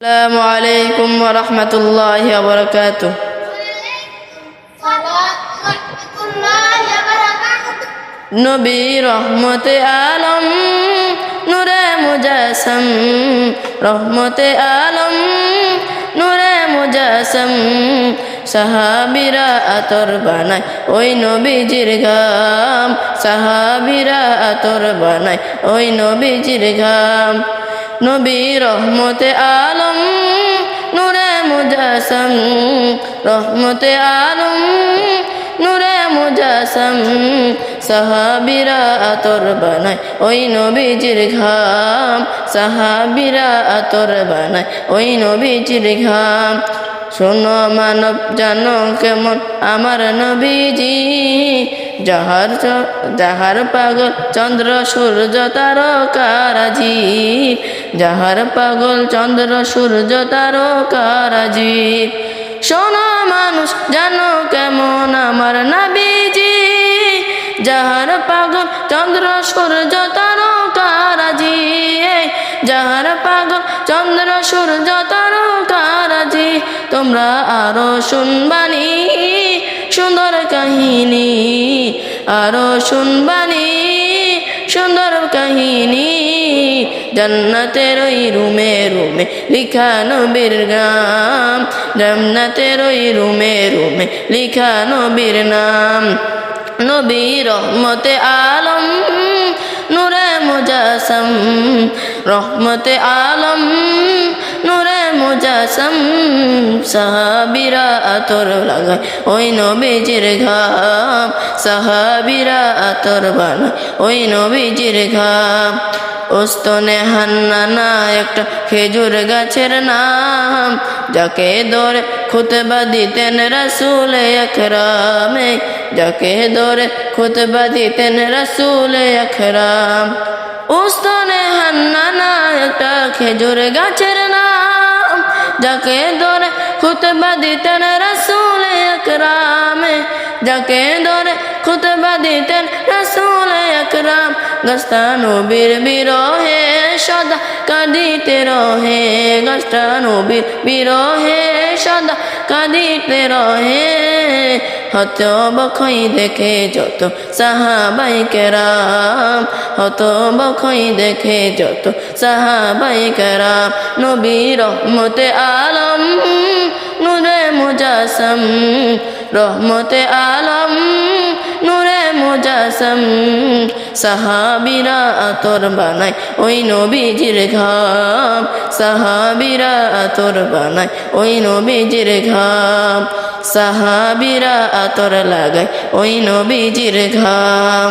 আসসালামু আলাইকুম ওয়া রাহমাতুল্লাহি ওয়া বারাকাতুহু। নবী রহমতে আলম নূরে মুজাসসাম, রহমতে আলম নূরে মুজাসসাম। সাহাবীরা আতর বানায় ওই নবীজির ঘাম, সাহাবীরা আতর বানায় ওই নবীজির ঘাম। নবী রহমতে আলম নূরে মুজাসসাম, রহমতে আলম নূরে মুজাসসাম। সাহাবীরা আতর বানায় ওই নবীজির ঘাম, সাহাবীরা আতর বানায় ওই নবীজির ঘাম। শোনো মানব জানো কেমন আমার নবীজি, যাহার পাগল চন্দ্র সূর্য তারকারাজি, যাহার পাগল চন্দ্র সূর্য তারকারাজি। শোনো মানুষ জানো কেমন আমার নবীজি, যাহার পাগল চন্দ্র সূর্য তারকারাজি, যাহার পাগল চন্দ্র সূর্য তারকারাজি। তোমরা আরো শুনবানি সুন্দর কাহিনী, আরো শুনবানি সুন্দর কাহিনী। জান্নাতের ওই রুমে রুমে লিখা নবীর নাম, জান্নাতের ওই রুমে রুমে লিখা নবীর নাম। নবী রহমতে আলম নূরে মুজাসসাম, রহমতে আলম নূরে মুজাসসাম। সাহাবীরা আতর লাগায় ওই নবীজির ঘাম, সাহাবীরা আতর বানায় ওই নবীজির ঘাম। ওস্তনে হান্নানা একটা খেজুর গাছের নাম, যাকে ধরে খুতবা দিতেন রাসূল আকরাম, যাকে ধরে খুতবা দিতেন রাসূল আকরাম। ওস্তনে হান্নানা একটা খেজুর গাছের নাম, যাকে ধরে খুতবা দিতেন রাসূল আকরাম, যাকে ধরে খুতবা দিতেন রাসূল আকরাম। গাছটা নবীর বিরহে সদা কাঁদিতে রহে, গাছটা নবীর বিরহে সদা কাঁদিতে রহে। হতবক্ষই দেখে যত সাহাবায়ে কেরাম, হতবক্ষই দেখে যত সাহাবায়ে কেরাম। নবী রহমতে আলম নূরে মুজাসসাম, রহমতে আলম নূরে মুজাসসাম। সাহাবীরা আতর বানায় ওই নবীজির ঘাম, সাহাবীরা আতর বানায় ওই নবীজির ঘাম, সাহাবীরা আতর লাগায় ওই নবীজির ঘাম।